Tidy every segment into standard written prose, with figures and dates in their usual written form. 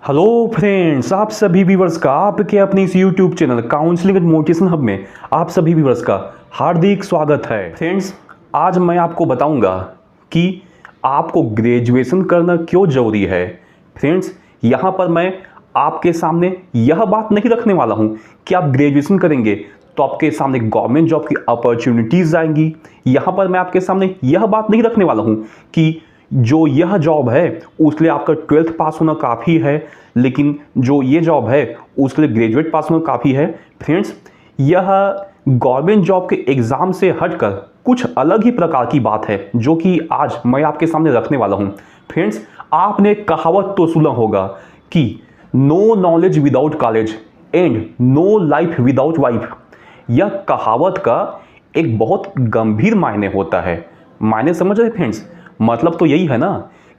Hello friends, आप सभी viewers का आपके अपने इस YouTube channel counselling and motivation hub में आप सभी व्यूवर्स का हार्दिक स्वागत है। फ्रेंड्स, आज मैं आपको बताऊंगा कि आपको ग्रेजुएशन करना क्यों ज़रूरी है। फ्रेंड्स, यहाँ पर मैं आपके सामने यह बात नहीं रखने वाला हूँ कि आप ग्रेजुएशन करेंगे तो आपके सामने गवर्नमेंट जॉब की अपॉर्चुनिटीज़ आएंगी। यहाँ पर मैं आपके सामने यह बात नहीं रखने वाला हूँ कि जो यह जॉब है उसके लिए आपका 12th पास होना काफ़ी है, लेकिन जो ये जॉब है उसके लिए ग्रेजुएट पास होना काफ़ी है। फ्रेंड्स, यह गवर्नमेंट जॉब के एग्ज़ाम से हटकर कुछ अलग ही प्रकार की बात है जो कि आज मैं आपके सामने रखने वाला हूँ। फ्रेंड्स, आपने कहावत तो सुना होगा कि no knowledge without college and no life without wife. यह कहावत का एक बहुत गंभीर मायने होता है। मायने समझ रहे फ्रेंड्स? मतलब तो यही है ना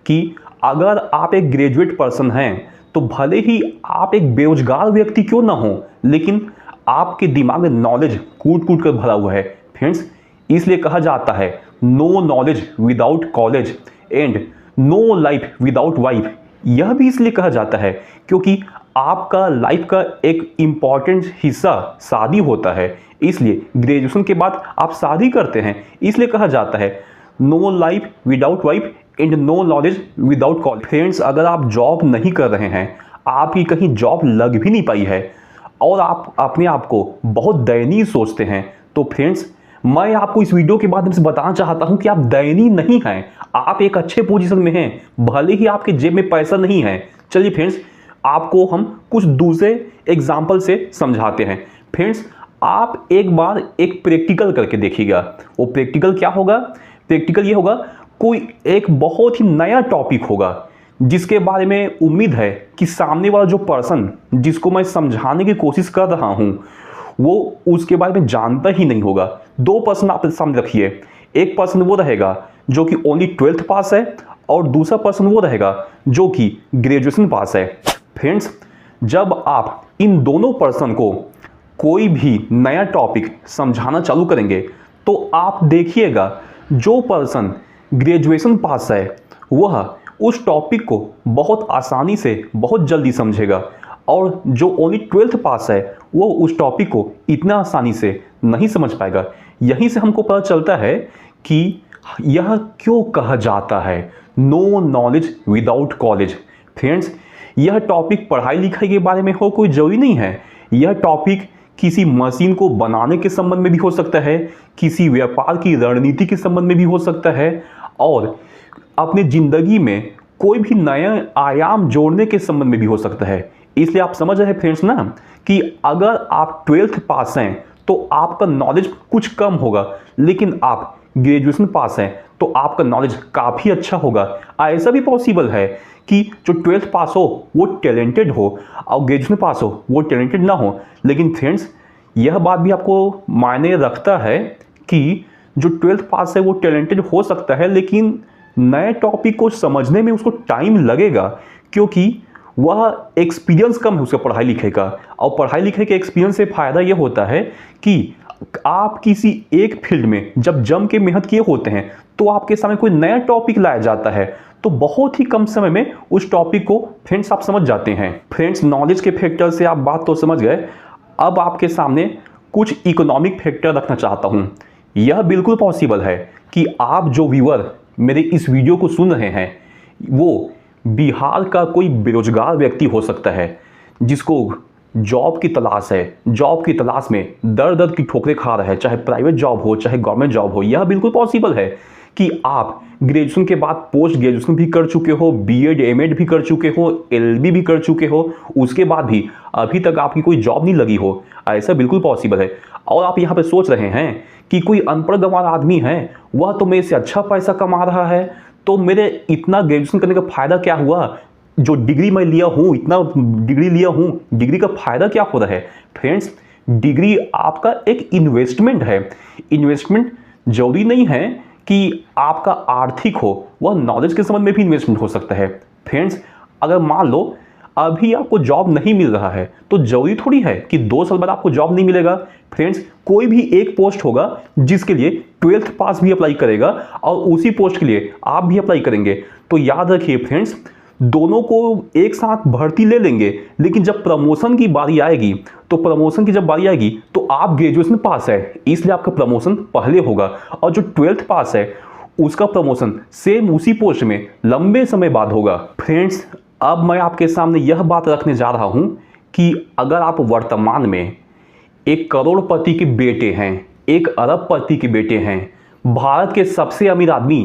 कि अगर आप एक ग्रेजुएट पर्सन हैं तो भले ही आप एक बेरोजगार व्यक्ति क्यों ना हो, लेकिन आपके दिमाग में नॉलेज कूट कूट कर भरा हुआ है। फ्रेंड्स, इसलिए कहा जाता है no knowledge without college and no life without wife. यह भी इसलिए कहा जाता है क्योंकि आपका लाइफ का एक इम्पॉर्टेंट हिस्सा शादी होता है, इसलिए ग्रेजुएशन के बाद आप शादी करते हैं। इसलिए कहा जाता है no life without wife and no knowledge without college. Friends, अगर आप जॉब नहीं कर रहे हैं, आपकी कहीं जॉब लग भी नहीं पाई है और आप अपने आप को बहुत दयनीय सोचते हैं, तो फ्रेंड्स मैं आपको इस वीडियो के माध्यम से बताना चाहता हूं कि आप दयनीय नहीं हैं। आप एक अच्छे पोजीशन में हैं, भले ही आपके जेब में पैसा नहीं है। चलिए फ्रेंड्स, आपको हम कुछ दूसरे एग्जाम्पल से समझाते हैं। फ्रेंड्स, आप एक बार एक प्रैक्टिकल करके देखिएगा। वो प्रैक्टिकल क्या होगा? प्रैक्टिकल ये होगा, कोई एक बहुत ही नया टॉपिक होगा जिसके बारे में उम्मीद है कि सामने वाला जो पर्सन जिसको मैं समझाने की कोशिश कर रहा हूं वो उसके बारे में जानता ही नहीं होगा। दो पर्सन आप सामने रखिए। एक पर्सन वो रहेगा जो कि ओनली 12th पास है और दूसरा पर्सन वो रहेगा जो कि ग्रेजुएशन पास है। फ्रेंड्स, जब आप इन दोनों पर्सन को कोई भी नया टॉपिक समझाना चालू करेंगे तो आप देखिएगा जो पर्सन ग्रेजुएशन पास है वह उस टॉपिक को बहुत आसानी से बहुत जल्दी समझेगा और जो ओनली 12th पास है वो उस टॉपिक को इतना आसानी से नहीं समझ पाएगा। यहीं से हमको पता चलता है कि यह क्यों कहा जाता है no knowledge without college. Friends, यह टॉपिक पढ़ाई लिखाई के बारे में हो कोई ज़रूरी नहीं है। यह टॉपिक किसी मशीन को बनाने के संबंध में भी हो सकता है, किसी व्यापार की रणनीति के संबंध में भी हो सकता है और अपनी ज़िंदगी में कोई भी नया आयाम जोड़ने के संबंध में भी हो सकता है। इसलिए आप समझ रहे हैं फ्रेंड्स ना कि अगर आप 12th पास हैं तो आपका नॉलेज कुछ कम होगा, लेकिन आप ग्रेजुएशन पास हैं तो आपका नॉलेज काफ़ी अच्छा होगा। ऐसा भी पॉसिबल है कि जो 12th पास हो वो टैलेंटेड हो और ग्रेजुएशन पास हो वो टैलेंटेड ना हो। लेकिन फ्रेंड्स, यह बात भी आपको मायने रखता है कि जो 12th पास है वो टैलेंटेड हो सकता है, लेकिन नए टॉपिक को समझने में उसको टाइम लगेगा क्योंकि वह एक्सपीरियंस कम है उसका पढ़ाई लिखाई का। और पढ़ाई लिखाई के एक्सपीरियंस से फ़ायदा यह होता है कि आप किसी एक फील्ड में जब जम के मेहनत किए होते हैं तो आपके सामने कोई नया टॉपिक लाया जाता है तो बहुत ही कम समय में उस टॉपिक को फ्रेंड्स आप समझ जाते हैं। फ्रेंड्स, नॉलेज के फैक्टर से आप बात तो समझ गए। अब आपके सामने कुछ इकोनॉमिक फैक्टर रखना चाहता हूं। यह बिल्कुल पॉसिबल है कि आप जो व्यूअर मेरे इस वीडियो को सुन रहे हैं वो बिहार का कोई बेरोजगार व्यक्ति हो सकता है जिसको जॉब की तलाश है। जॉब की तलाश में दर दर की ठोकरें खा रहा है, चाहे प्राइवेट जॉब हो चाहे गवर्नमेंट जॉब हो। यह बिल्कुल पॉसिबल है कि आप ग्रेजुएशन के बाद पोस्ट ग्रेजुएशन भी कर चुके हो, बीएड एमएड भी कर चुके हो, एलएलबी भी कर चुके हो, उसके बाद भी अभी तक आपकी कोई जॉब नहीं लगी हो। ऐसा बिल्कुल पॉसिबल है। और आप यहाँ पे सोच रहे हैं कि कोई अनपढ़ गंवार आदमी है, वह तो मेरे से अच्छा पैसा कमा रहा है, तो मेरे इतना ग्रेजुएशन करने का फ़ायदा क्या हुआ? जो डिग्री मैं लिया हूँ, इतना डिग्री लिया हूँ, डिग्री का फ़ायदा क्या हो रहा है? फ्रेंड्स, डिग्री आपका एक इन्वेस्टमेंट है। इन्वेस्टमेंट जरूरी नहीं है कि आपका आर्थिक हो, वह नॉलेज के संबंध में भी इन्वेस्टमेंट हो सकता है। फ्रेंड्स, अगर मान लो अभी आपको जॉब नहीं मिल रहा है तो जरूरी थोड़ी है कि 2 साल बाद आपको जॉब नहीं मिलेगा। फ्रेंड्स, कोई भी एक पोस्ट होगा जिसके लिए 12th पास भी अप्लाई करेगा और उसी पोस्ट के लिए आप भी अप्लाई करेंगे। तो याद रखिए फ्रेंड्स, दोनों को एक साथ भर्ती ले लेंगे, लेकिन जब प्रमोशन की बारी आएगी तो आप ग्रेजुएशन पास है इसलिए आपका प्रमोशन पहले होगा, और जो 12th पास है उसका प्रमोशन सेम उसी पोस्ट में लंबे समय बाद होगा। फ्रेंड्स, अब मैं आपके सामने यह बात रखने जा रहा हूं कि अगर आप वर्तमान में एक करोड़पति के बेटे हैं, एक अरबपति के बेटे हैं, भारत के सबसे अमीर आदमी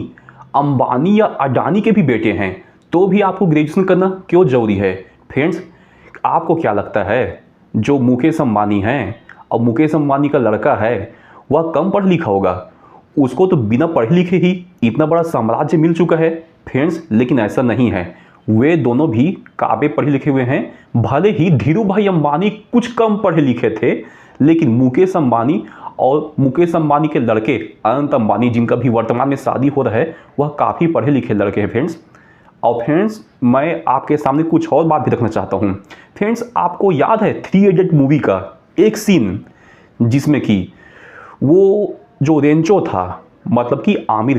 अंबानी या अडानी के भी बेटे हैं, तो भी आपको ग्रेजुएशन करना क्यों जरूरी है? फ्रेंड्स, आपको क्या लगता है जो मुकेश अंबानी हैं और मुकेश अंबानी का लड़का है वह कम पढ़ा लिखा होगा? उसको तो बिना पढ़े लिखे ही इतना बड़ा साम्राज्य मिल चुका है। फ्रेंड्स, लेकिन ऐसा नहीं है, वे दोनों भी काबिल पढ़े लिखे हुए हैं। भले ही धीरू भाई अंबानी कुछ कम पढ़े लिखे थे, लेकिन मुकेश अंबानी और मुकेश अंबानी के लड़के अनंत अंबानी, जिनका भी वर्तमान में शादी हो रहा है, वह काफ़ी पढ़े लिखे लड़के हैं। फ्रेंड्स, और फ्रेंड्स, मैं आपके सामने कुछ और बात भी रखना चाहता हूँ। फ्रेंड्स, आपको याद है 3 इडियट मूवी का एक सीन जिसमें कि वो जो रेंचो था, मतलब कि आमिर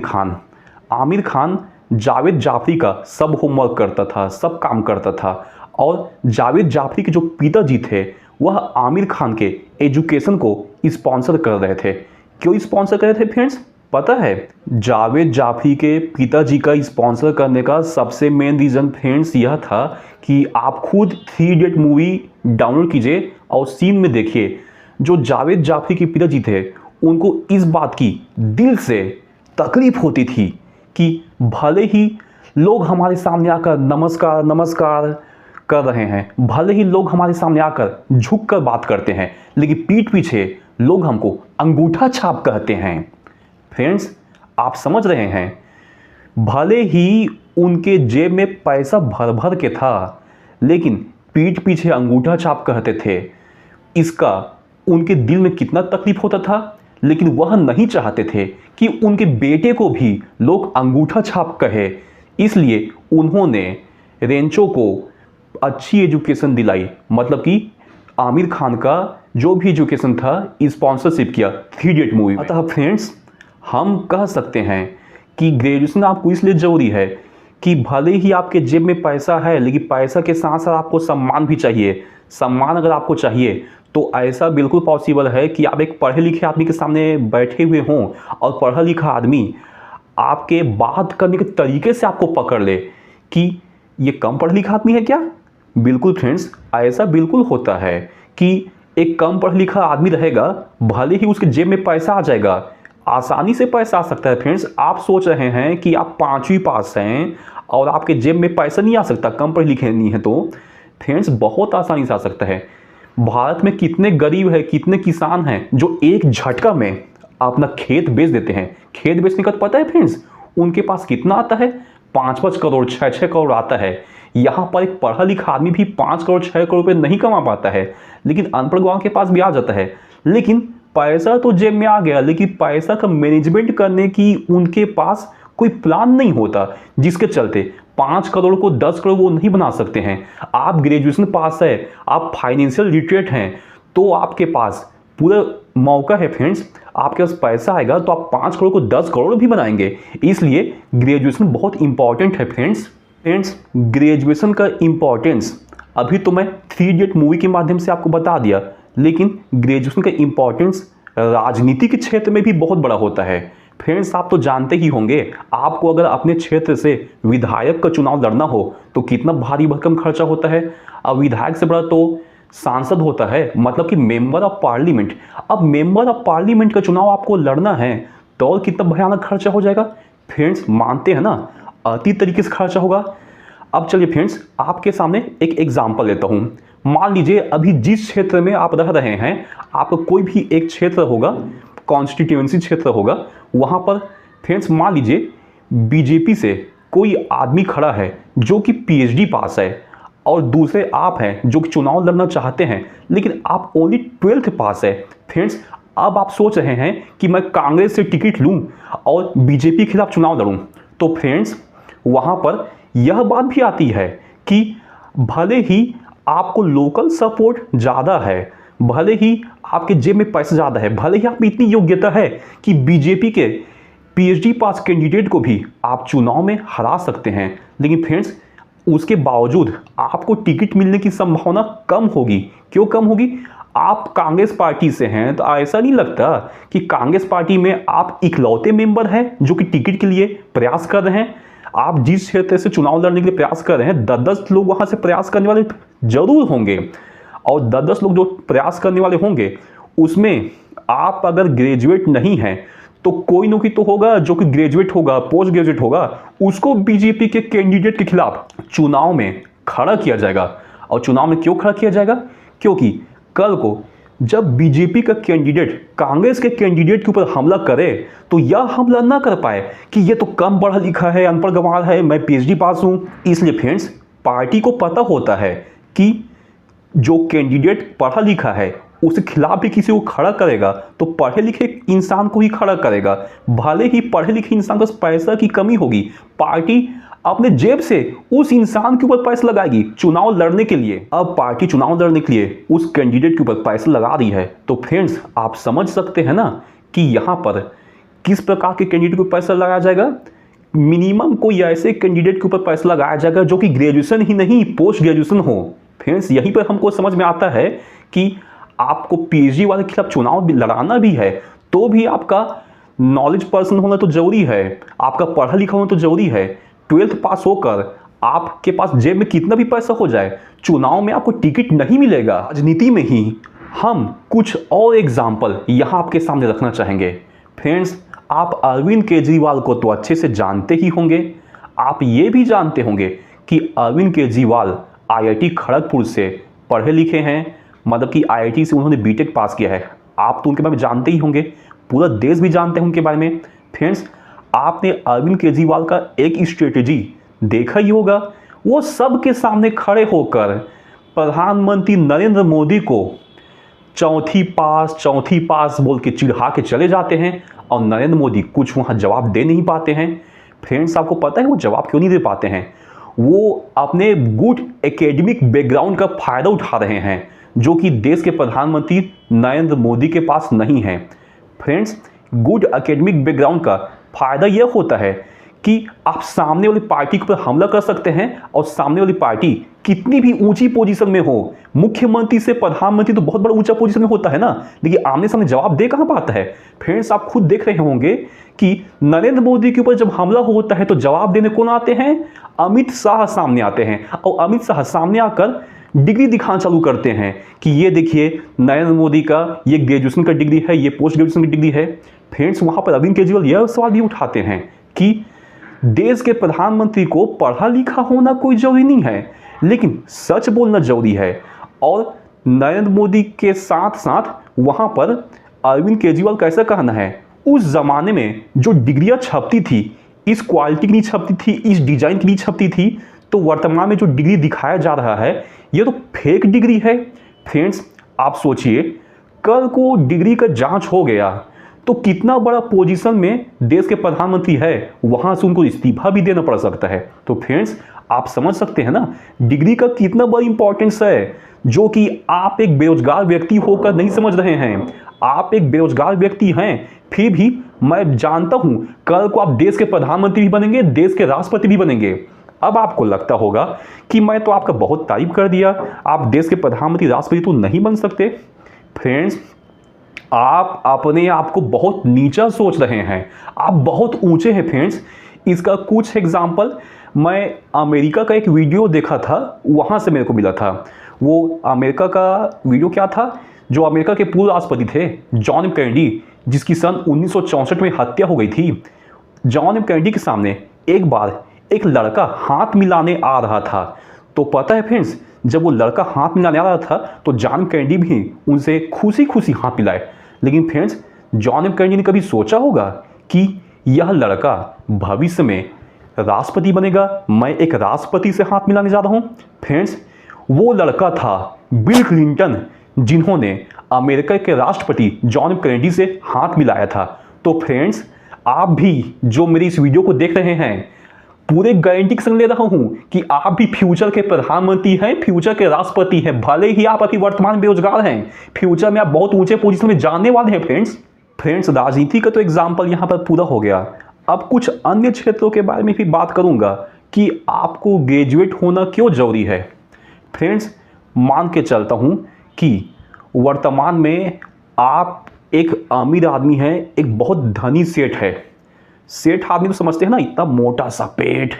खान जावेद जाफरी का सब होमवर्क करता था, सब काम करता था, और जावेद जाफरी के जो पिताजी थे वह आमिर खान के एजुकेशन को स्पॉन्सर कर रहे थे। क्यों स्पॉन्सर कर रहे थे फ्रेंड्स? पता है, जावेद जाफरी के पिताजी का स्पॉन्सर करने का सबसे मेन रीज़न फ्रेंड्स यह था कि आप खुद 3 इडियट मूवी डाउनलोड कीजिए और सीन में देखिए, जो जावेद जाफरी के पिताजी थे उनको इस बात की दिल से तकलीफ होती थी कि भले ही लोग हमारे सामने आकर नमस्कार नमस्कार कर रहे हैं, भले ही लोग हमारे सामने आकर झुक कर बात करते हैं, लेकिन पीठ पीछे लोग हमको अंगूठा छाप कहते हैं। फ्रेंड्स, आप समझ रहे हैं, भले ही उनके जेब में पैसा भर भर के था, लेकिन पीठ पीछे अंगूठा छाप कहते थे। इसका उनके दिल में कितना तकलीफ होता था, लेकिन वह नहीं चाहते थे कि उनके बेटे को भी लोग अंगूठा छाप कहे, इसलिए उन्होंने रेंचो को अच्छी एजुकेशन दिलाई, मतलब कि आमिर खान का जो भी एजुकेशन था स्पॉन्सरशिप किया 3 इडियट मूवी। अतः फ्रेंड्स, हम कह सकते हैं कि ग्रेजुएशन आपको इसलिए ज़रूरी है कि भले ही आपके जेब में पैसा है, लेकिन पैसा के साथ साथ आपको सम्मान भी चाहिए। सम्मान अगर आपको चाहिए तो ऐसा बिल्कुल पॉसिबल है कि आप एक पढ़े लिखे आदमी के सामने बैठे हुए हों और पढ़ा लिखा आदमी आपके बात करने के तरीके से आपको पकड़ ले कि ये कम पढ़ा लिखा आदमी है क्या। बिल्कुल फ्रेंड्स, ऐसा बिल्कुल होता है कि एक कम पढ़ा लिखा आदमी रहेगा, भले ही उसके जेब में पैसा आ जाएगा, आसानी से पैसा आ सकता है। फ्रेंड्स, आप सोच रहे हैं कि आप 5वीं पास हैं और आपके जेब में पैसा नहीं आ सकता, कम पढ़े लिखे नहीं है, तो फ्रेंड्स बहुत आसानी से आ सकता है। भारत में कितने गरीब हैं, कितने किसान हैं जो एक झटका में अपना खेत बेच देते हैं। खेत बेचने का तो पता है फ्रेंड्स उनके पास कितना आता है? 5-5 करोड़ 6-6 करोड़ आता है। यहाँ पर एक पढ़ा लिखा आदमी भी 5 करोड़ 6 करोड़ रुपये नहीं कमा पाता है, लेकिन अनपढ़ गाँव के पास भी आ जाता है। लेकिन पैसा तो जेब में आ गया, लेकिन पैसा का मैनेजमेंट करने की उनके पास कोई प्लान नहीं होता, जिसके चलते 5 करोड़ को 10 करोड़ वो नहीं बना सकते हैं। आप ग्रेजुएशन पास है, आप फाइनेंशियल लिटरेट हैं, तो आपके पास पूरा मौका है फ्रेंड्स, आपके पास पैसा आएगा तो आप 5 करोड़ को 10 करोड़ भी बनाएंगे। इसलिए ग्रेजुएशन बहुत इंपॉर्टेंट है फ्रेंड्स। ग्रेजुएशन का इंपॉर्टेंस अभी तो मैं 3 इडियट मूवी के माध्यम से आपको बता दिया, लेकिन ग्रेजुएशन का इंपॉर्टेंस राजनीति के क्षेत्र में भी बहुत बड़ा होता है। फ्रेंड्स, आप तो जानते ही होंगे, आपको अगर अपने क्षेत्र से विधायक का चुनाव लड़ना हो तो कितना भारी भरकम खर्चा होता है। अब विधायक से बड़ा तो सांसद होता है, मतलब कि मेंबर ऑफ पार्लियामेंट। अब मेंबर ऑफ पार्लियामेंट का चुनाव आपको लड़ना है तो और कितना भयानक खर्चा हो जाएगा। फ्रेंड्स, मानते हैं ना, अति तरीके से खर्चा होगा। अब चलिए फ्रेंड्स, आपके सामने एक एग्जाम्पल लेता हूँ। मान लीजिए अभी जिस क्षेत्र में आप रह रहे हैं, आपका कोई भी एक क्षेत्र होगा, कॉन्स्टिट्यूएंसी क्षेत्र होगा, वहाँ पर फ्रेंड्स मान लीजिए बीजेपी से कोई आदमी खड़ा है जो कि पीएचडी पास है, और दूसरे आप हैं जो कि चुनाव लड़ना चाहते हैं, लेकिन आप ओनली 12th पास है। फ्रेंड्स, अब आप सोच रहे हैं कि मैं कांग्रेस से टिकट लूं और बीजेपी के खिलाफ चुनाव लड़ूं, तो फ्रेंड्स वहाँ पर यह बात भी आती है कि भले ही आपको लोकल सपोर्ट ज़्यादा है, भले ही आपके जेब में पैसा ज़्यादा है, भले ही आप में इतनी योग्यता है कि बीजेपी के पीएचडी पास कैंडिडेट को भी आप चुनाव में हरा सकते हैं, लेकिन फ्रेंड्स उसके बावजूद आपको टिकट मिलने की संभावना कम होगी। क्यों कम होगी? आप कांग्रेस पार्टी से हैं, तो ऐसा नहीं लगता कि कांग्रेस पार्टी में आप इकलौते मेंबर हैं जो कि टिकट के लिए प्रयास कर रहे हैं। आप जिस क्षेत्र से चुनाव लड़ने के लिए प्रयास कर रहे हैं, 10-10 लोग वहां से प्रयास करने वाले जरूर होंगे, और 10-10 लोग जो प्रयास करने वाले होंगे उसमें आप अगर ग्रेजुएट नहीं हैं तो कोई न कोई तो होगा जो कि ग्रेजुएट होगा, पोस्ट ग्रेजुएट होगा, उसको बीजेपी के कैंडिडेट के खिलाफ चुनाव में खड़ा किया जाएगा। और चुनाव में क्यों खड़ा किया जाएगा? क्योंकि कल को जब बीजेपी का कैंडिडेट कांग्रेस के कैंडिडेट के ऊपर हमला करे तो यह हमला ना कर पाए कि ये तो कम पढ़ा लिखा है, अनपढ़ गंवार है, मैं पीएचडी पास हूं। इसलिए फ्रेंड्स, पार्टी को पता होता है कि जो कैंडिडेट पढ़ा लिखा है उसके खिलाफ भी किसी को खड़ा करेगा तो पढ़े लिखे इंसान को ही खड़ा करेगा। भले ही पढ़े लिखे इंसान को पैसा की कमी होगी, पार्टी अपने जेब से उस इंसान के ऊपर पैसा लगाएगी चुनाव लड़ने के लिए। अब पार्टी चुनाव लड़ने के लिए उस कैंडिडेट के ऊपर पैसा लगा रही है, तो फ्रेंड्स आप समझ सकते हैं ना कि यहां पर किस प्रकार के कैंडिडेट को पैसा लगाया जाएगा। मिनिमम कोई ऐसे कैंडिडेट के ऊपर पैसा लगाया जाएगा जो कि ग्रेजुएशन ही नहीं, पोस्ट ग्रेजुएशन हो। फ्रेंड्स, यहीं पर हमको समझ में आता है कि आपको पीएचडी वाले के खिलाफ चुनाव भी लड़ाना भी है तो भी आपका नॉलेज पर्सन होना तो जरूरी है, आपका पढ़ा लिखा होना तो जरूरी है। 12th पास होकर आपके पास जेब में कितना भी पैसा हो जाए, चुनाव में आपको टिकट नहीं मिलेगा। राजनीति में ही हम कुछ और एग्जाम्पल यहाँ आपके सामने रखना चाहेंगे। फ्रेंड्स, आप अरविंद केजरीवाल को तो अच्छे से जानते ही होंगे। आप ये भी जानते होंगे कि अरविंद केजरीवाल आईआईटी खड़गपुर से पढ़े लिखे हैं, मतलब कि आईआईटी से उन्होंने बीटेक पास किया है। आप तो उनके बारे में जानते ही होंगे, पूरा देश भी जानते हैं उनके बारे में। फ्रेंड्स, आपने अरविंद केजरीवाल का एक स्ट्रेटेजी देखा ही होगा। वो सबके सामने खड़े होकर प्रधानमंत्री नरेंद्र मोदी को चौथी पास बोल के चिढ़ा के चले जाते हैं और नरेंद्र मोदी कुछ वहाँ जवाब दे नहीं पाते हैं। फ्रेंड्स, आपको पता है वो जवाब क्यों नहीं दे पाते हैं? वो अपने गुड एकेडमिक बैकग्राउंड का फायदा उठा रहे हैं जो कि देश के प्रधानमंत्री नरेंद्र मोदी के पास नहीं है। फ्रेंड्स, गुड एकेडमिक बैकग्राउंड का फायदा यह होता है कि आप सामने वाली पार्टी के ऊपर हमला कर सकते हैं और सामने वाली पार्टी कितनी भी ऊंची पोजीशन में हो, मुख्यमंत्री से प्रधानमंत्री तो बहुत बड़ा ऊंचा पोजीशन में होता है ना, लेकिन आमने सामने जवाब दे कहां पाता है। फ्रेंड्स, आप खुद देख रहे होंगे कि नरेंद्र मोदी के ऊपर जब हमला होता है तो जवाब देने कौन आते हैं? अमित शाह सामने आते हैं, और अमित शाह सामने आकर डिग्री दिखाना चालू करते हैं कि ये देखिए नरेंद्र मोदी का ये ग्रेजुएशन का डिग्री है, ये पोस्ट ग्रेजुएशन की डिग्री है। फ्रेंड्स, वहां पर अरविंद केजरीवाल यह सवाल भी उठाते हैं कि देश के प्रधानमंत्री को पढ़ा लिखा होना कोई जरूरी नहीं है, लेकिन सच बोलना जरूरी है। और नरेंद्र मोदी के साथ साथ वहां पर अरविंद केजरीवाल का ऐसा कहना है, उस जमाने में जो डिग्रियां छपती थी, इस क्वालिटी की नहीं छपती थी, इस डिजाइन की नहीं छपती थी, तो वर्तमान में जो डिग्री दिखाया जा रहा है ये तो फेक डिग्री है। फ्रेंड्स, आप सोचिए, कल को डिग्री का जांच हो गया तो कितना बड़ा पोजीशन में देश के प्रधानमंत्री है, वहां से उनको इस्तीफा भी देना पड़ सकता है। तो फ्रेंड्स, आप समझ सकते हैं ना डिग्री का कितना बड़ा इंपॉर्टेंस है, जो कि आप एक बेरोजगार व्यक्ति होकर नहीं समझ रहे हैं। आप एक बेरोजगार व्यक्ति हैं, फिर भी मैं जानता हूं कल को आप देश के प्रधानमंत्री भी बनेंगे, देश के राष्ट्रपति भी बनेंगे। अब आपको लगता होगा कि मैं तो आपका बहुत तारीफ कर दिया, आप देश के प्रधानमंत्री राष्ट्रपति तो नहीं बन सकते। फ्रेंड्स, आप अपने आप को बहुत नीचा सोच रहे हैं, आप बहुत ऊंचे हैं। फ्रेंड्स, इसका कुछ एग्जाम्पल मैं अमेरिका का एक वीडियो देखा था, वहाँ से मेरे को मिला था। वो अमेरिका का वीडियो क्या था, जो अमेरिका के पूर्व राष्ट्रपति थे जॉन एफ कैनेडी, जिसकी सन 1964 में हत्या हो गई थी। जॉन एफ कैनेडी के सामने एक बार एक लड़का हाथ मिलाने आ रहा था, तो पता है फ्रेंड्स, जब वो लड़का हाथ मिलाने आ रहा था तो जॉन एफ कैनेडी भी उनसे खुशी खुशी हाथ मिलाए। लेकिन फ्रेंड्स, जॉन एफ कैनेडी ने कभी सोचा होगा कि यह लड़का भविष्य में राष्ट्रपति बनेगा, मैं एक राष्ट्रपति से हाथ मिलाने जा रहा हूं। फ्रेंड्स, वो लड़का था बिल क्लिंटन, जिन्होंने अमेरिका के राष्ट्रपति जॉन एफ कैनेडी से हाथ मिलाया था। तो फ्रेंड्स, आप भी जो मेरी इस वीडियो को देख रहे हैं, पूरे गारंटी के संग ले रहा हूं कि आप भी फ्यूचर के प्रधानमंत्री हैं, फ्यूचर के राष्ट्रपति हैं। भले ही आप अभी वर्तमान बेरोजगार हैं, फ्यूचर में आप बहुत ऊंचे पोजीशन में जाने वाले हैं। फ्रेंड्स, राजनीति का तो एग्जाम्पल यहां पर पूरा हो गया। अब कुछ अन्य क्षेत्रों के बारे में भी बात करूंगा कि आपको ग्रेजुएट होना क्यों ज़रूरी है। फ्रेंड्स, मान के चलता हूँ कि वर्तमान में आप एक अमीर आदमी हैं, एक बहुत धनी सेठ है। सेठ आदमी तो समझते हैं ना, इतना मोटा सा पेट,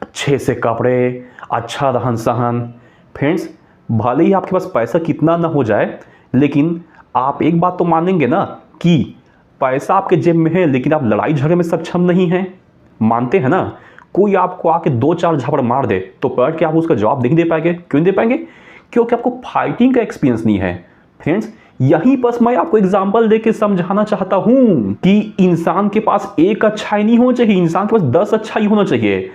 अच्छे से कपड़े, अच्छा रहन सहन। फ्रेंड्स, भले ही आपके पास पैसा कितना ना हो जाए, लेकिन आप एक बात तो मानेंगे ना कि पैसा आपके जेब में है, लेकिन आप लड़ाई झगड़े में सक्षम नहीं हैं। मानते हैं ना? कोई आपको आके 2-4 झापड़ मार दे तो पलट के आप उसका जवाब नहीं दे पाएंगे। क्यों नहीं दे पाएंगे? क्योंकि आपको फाइटिंग का एक्सपीरियंस नहीं है। फ्रेंड्स, यहीं पर मैं आपको एग्जांपल देके समझाना चाहता हूं कि इंसान के पास एक अच्छाई नहीं होना चाहिए, इंसान के पास 10 अच्छाई होना चाहिए।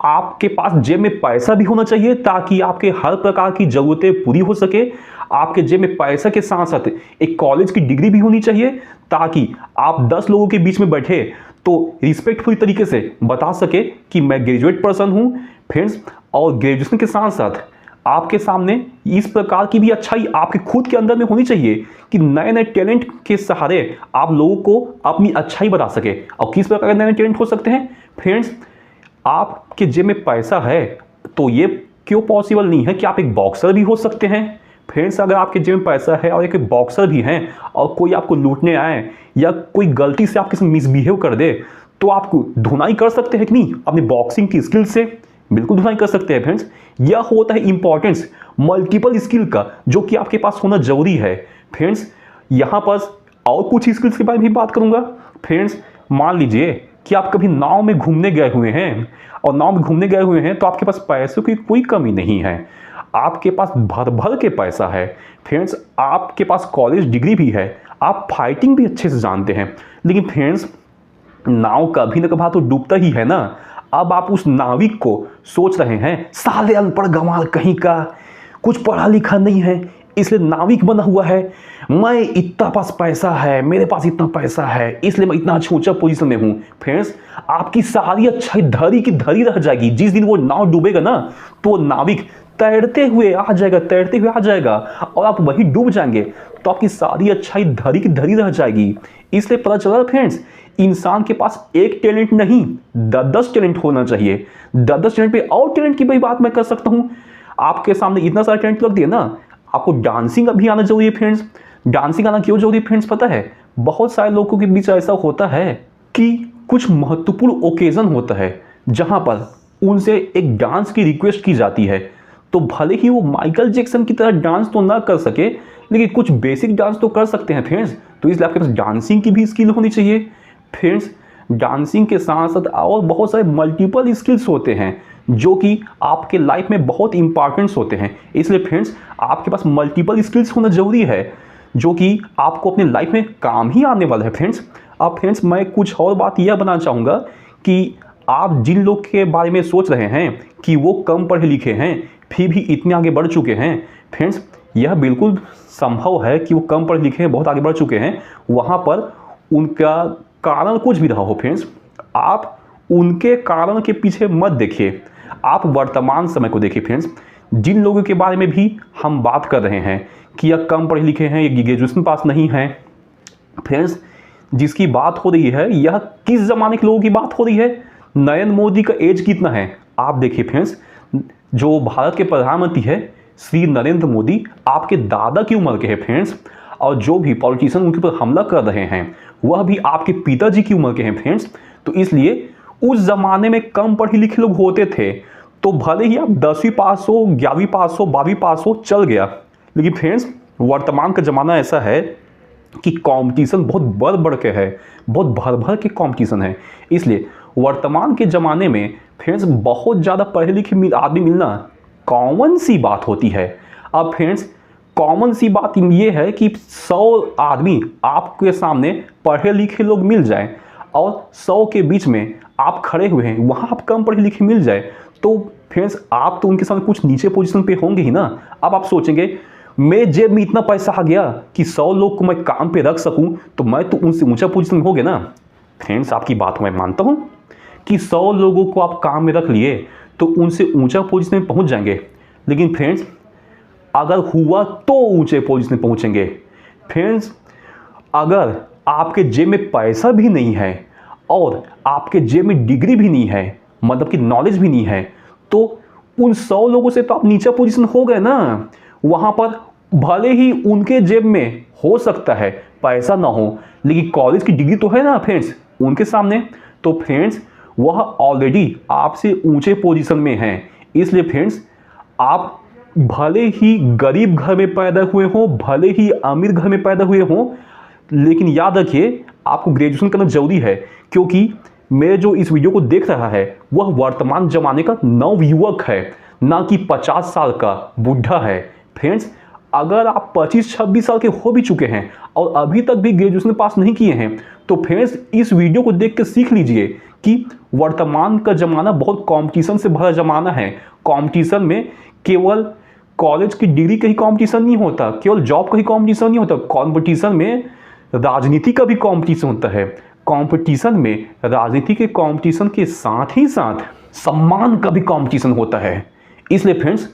आपके पास जेब में पैसा भी होना चाहिए ताकि आपके हर प्रकार की जरूरतें पूरी हो सके। आपके जेब में पैसा के साथ साथ एक कॉलेज की डिग्री भी होनी चाहिए ताकि आप 10 लोगों के बीच में बैठे तो रिस्पेक्टफुल तरीके से बता सके कि मैं ग्रेजुएट पर्सन हूं। फ्रेंड्स, और ग्रेजुएशन के साथ साथ आपके सामने इस प्रकार की भी अच्छाई आपके खुद के अंदर में होनी चाहिए कि नए नए टैलेंट के सहारे आप लोगों को अपनी अच्छाई बता सके। और किस प्रकार के नए टैलेंट हो सकते हैं? फ्रेंड्स, आपके जेब में पैसा है तो ये क्यों पॉसिबल नहीं है कि आप एक बॉक्सर भी हो सकते हैं। फ्रेंड्स, अगर आपके जेब में पैसा है और एक बॉक्सर भी हैं और कोई आपको लूटने आए या कोई गलती से आपके साथ मिसबिहेव कर दे तो आप धुनाई कर सकते हैं कि नहीं अपनी बॉक्सिंग की स्किल से? बिल्कुल धुनाई कर सकते हैं। फ्रेंड्स, यह होता है इंपॉर्टेंस मल्टीपल स्किल का, जो कि आपके पास होना जरूरी है। फ्रेंड्स, यहाँ पर और कुछ स्किल्स के बारे में भी बात करूंगा। फ्रेंड्स, मान लीजिए कि आप कभी नाव में घूमने गए हुए हैं और नाव में घूमने गए हुए हैं तो आपके पास पैसों की कोई कमी नहीं है, आपके पास भर भर के पैसा है। फ्रेंड्स, आपके पास कॉलेज डिग्री भी है, आप फाइटिंग भी अच्छे से जानते हैं, लेकिन फ्रेंड्स नाव कभी ना कभी तो डूबता ही है ना। अब आप उस नाविक को सोच रहे हैं साले अनपढ़ गंवार कहीं का, कुछ पढ़ा लिखा नहीं है इसलिए नाविक बना हुआ है, मैं इतना पास पैसा है, मेरे पास इतना पैसा है इसलिए मैं इतना ऊंचा पोजीशन में हूं। फ्रेंड्स, आपकी सारी अच्छाई धरी की धरी रह जाएगी। जिस दिन वो नाव डूबेगा ना तो नाविक तैरते हुए आ जाएगा और आप वही डूब जाएंगे तो आपकी सारी अच्छाई धरी की धरी रह जाएगी। इसलिए पता चला फ्रेंड्स, इंसान के पास एक टैलेंट नहीं 10 टैलेंट होना चाहिए। 10 टैलेंट पे और टैलेंट की भाई बात मैं कर सकता हूं। आपके सामने इतना सारा टैलेंट रख दिया ना, आपको डांसिंग भी आना जरूरी है। फ्रेंड्स, डांसिंग आना क्यों जरूरी है? फ्रेंड्स, पता है बहुत सारे लोगों के बीच ऐसा होता है कि कुछ महत्वपूर्ण ओकेजन होता है जहां पर उनसे एक डांस की रिक्वेस्ट की जाती है, तो भले ही वो माइकल जैक्सन की तरह डांस तो ना कर सके लेकिन कुछ बेसिक डांस तो कर सकते हैं। फ्रेंड्स, तो इसलिए आपके पास डांसिंग की भी स्किल होनी चाहिए। फ्रेंड्स, डांसिंग के साथ साथ और बहुत सारे मल्टीपल स्किल्स होते हैं जो कि आपके लाइफ में बहुत इंपॉर्टेंट्स होते हैं। इसलिए फ्रेंड्स, आपके पास मल्टीपल स्किल्स होना जरूरी है जो कि आपको अपने लाइफ में काम ही आने वाला है। फ्रेंड्स, अब फ्रेंड्स मैं कुछ और बात यह बताना चाहूँगा कि आप जिन लोग के बारे में सोच रहे हैं कि वो कम पढ़े लिखे हैं फिर भी इतने आगे बढ़ चुके हैं, फ्रेंड्स यह बिल्कुल संभव है कि वो कम पढ़े लिखे हैं, बहुत आगे बढ़ चुके हैं। वहाँ पर उनका कारण कुछ भी रहा हो फ्रेंड्स, आप उनके कारण के पीछे मत देखिए, आप वर्तमान समय को देखिए। फ्रेंड्स, जिन लोगों के बारे में भी हम बात कर रहे हैं कि यह कम पढ़े लिखे हैं, ये ग्रेजुएशन पास नहीं है, फ्रेंड्स जिसकी बात हो रही है यह किस ज़माने के लोगों की बात हो रही है? नरेंद्र मोदी का एज कितना है आप देखिए। फ्रेंड्स, जो भारत के प्रधानमंत्री है श्री नरेंद्र मोदी आपके दादा की उम्र के हैं। फ्रेंड्स, और जो भी पॉलिटिशियन उनके ऊपर हमला कर रहे हैं वह भी आपके पिताजी की उम्र के हैं। फ्रेंड्स, तो इसलिए उस जमाने में कम पढ़े लिखे लोग होते थे तो भले ही आप 10वीं पास हो, 11वीं पास हो, 12वीं पास हो, चल गया, लेकिन फ्रेंड्स वर्तमान का ज़माना ऐसा है कि कंपटीशन बहुत बढ़ बढ़ के है, बहुत भर भर के कंपटीशन है। इसलिए वर्तमान के ज़माने में फ्रेंड्स बहुत ज़्यादा पढ़े लिखे आदमी मिलना कॉमन सी बात होती है। अब फ्रेंड्स कॉमन सी बात ये है कि 100 आदमी आपके सामने पढ़े लिखे लोग मिल जाए और 100 के बीच में आप खड़े हुए हैं, वहाँ आप कम पढ़े लिखे मिल जाए तो फ्रेंड्स आप तो उनके सामने कुछ नीचे पोजीशन पे होंगे ही ना। अब आप सोचेंगे मेरे जेब में इतना पैसा आ गया कि 100 लोग को मैं काम पे रख सकूं तो मैं तो उनसे ऊंचा पोजीशन हो गया ना। फ्रेंड्स, आपकी बात मैं मानता हूं कि 100 लोगों को आप काम में रख लिए तो उनसे ऊंचा पोजीशन में पहुंच जाएंगे, लेकिन फ्रेंड्स अगर हुआ तो ऊंचे पोजीशन में पहुंचेंगे। फ्रेंड्स, अगर आपके जेब में पैसा भी नहीं है और आपके जेब में डिग्री भी नहीं है मतलब कि नॉलेज भी नहीं है, तो उन 100 लोगों से तो आप नीचा पोजीशन हो गए ना। वहाँ पर भले ही उनके जेब में हो सकता है पैसा ना हो, लेकिन कॉलेज की डिग्री तो है ना फ्रेंड्स उनके सामने। तो फ्रेंड्स वह ऑलरेडी आपसे ऊंचे पोजीशन में हैं। इसलिए फ्रेंड्स आप भले ही गरीब घर में पैदा हुए हों, भले ही अमीर घर में पैदा हुए हों, लेकिन याद रखिए आपको ग्रेजुएशन करना जरूरी है, क्योंकि मेरे जो इस वीडियो को देख रहा है वह वर्तमान जमाने का नवयुवक है, ना कि 50 साल का बुढ़ा है। फ्रेंड्स अगर आप 25-26 साल के हो भी चुके हैं और अभी तक भी ग्रेजुएशन पास नहीं किए हैं, तो फ्रेंड्स इस वीडियो को देख के सीख लीजिए कि वर्तमान का ज़माना बहुत कंपटीशन से भरा ज़माना है। कंपटीशन में केवल कॉलेज की डिग्री का ही कंपटीशन नहीं होता, केवल जॉब का ही कंपटीशन नहीं होता, कंपटीशन में राजनीति का भी कंपटीशन होता है। कंपटीशन में राजनीति के कंपटीशन के साथ ही साथ सम्मान का भी कंपटीशन होता है। इसलिए फ्रेंड्स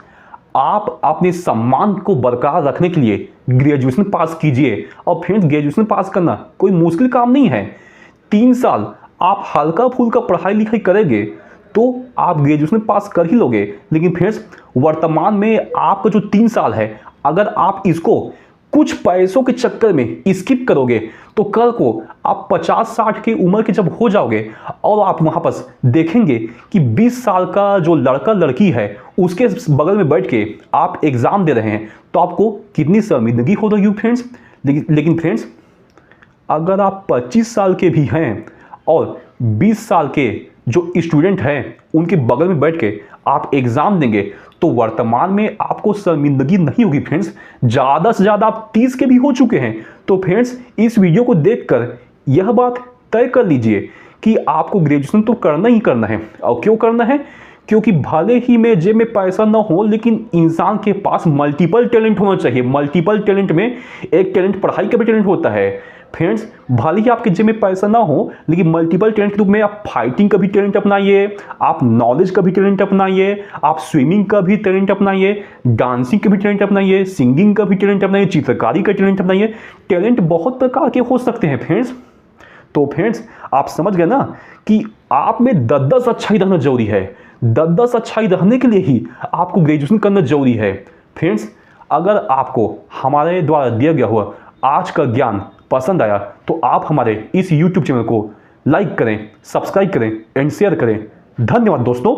आप अपने सम्मान को बरकरार रखने के लिए ग्रेजुएशन पास कीजिए। और फ्रेंड्स ग्रेजुएशन पास करना कोई मुश्किल काम नहीं है। 3 साल आप हल्का फुल्का पढ़ाई लिखाई करेंगे तो आप ग्रेजुएशन पास कर ही लोगे। लेकिन फ्रेंड्स वर्तमान में आपका जो 3 साल है, अगर आप इसको कुछ पैसों के चक्कर में स्किप करोगे तो कल को आप 50-60 की उम्र के जब हो जाओगे और आप वहाँ पर देखेंगे कि 20 साल का जो लड़का लड़की है उसके बगल में बैठ के आप एग्ज़ाम दे रहे हैं, तो आपको कितनी शर्मिंदगी हो रही है फ्रेंड्स। लेकिन फ्रेंड्स अगर आप 25 साल के भी हैं और 20 साल के जो स्टूडेंट हैं उनके बगल में बैठ के आप एग्ज़ाम देंगे तो वर्तमान में आपको शर्मिंदगी नहीं होगी फ्रेंड्स। ज़्यादा से ज़्यादा आप 30 के भी हो चुके हैं। तो फ्रेंड्स इस वीडियो को देखकर यह बात तय कर लीजिए कि आपको ग्रेजुएशन तो करना ही करना है। और क्यों करना है? क्योंकि भले ही मेरे जेब में पैसा ना हो, लेकिन इंसान के पास मल्टीपल टैलेंट होना चाहिए। मल्टीपल टैलेंट में एक टैलेंट पढ़ाई का भी टैलेंट होता है। फ्रेंड्स भले ही आपके जेब में पैसा ना हो, लेकिन मल्टीपल टैलेंट के रूप में आप फाइटिंग का भी टैलेंट अपनाइए, आप नॉलेज का भी टैलेंट अपनाइए, आप स्विमिंग का भी टैलेंट अपनाइए, डांसिंग का भी टैलेंट अपनाइए, सिंगिंग का भी टैलेंट अपनाइए, चित्रकारी का टैलेंट अपनाइए। टैलेंट बहुत प्रकार के हो सकते हैं फ्रेंड्स। तो फ्रेंड्स आप समझ गए ना कि आप में 10-10 अच्छाई रहना जरूरी है। 10-10 अच्छाई रहने के लिए ही आपको ग्रेजुएशन करना जरूरी है। फ्रेंड्स अगर आपको हमारे द्वारा दिया गया हुआ आज का ज्ञान पसंद आया तो आप हमारे इस YouTube चैनल को लाइक करें, सब्सक्राइब करें एंड शेयर करें। धन्यवाद दोस्तों।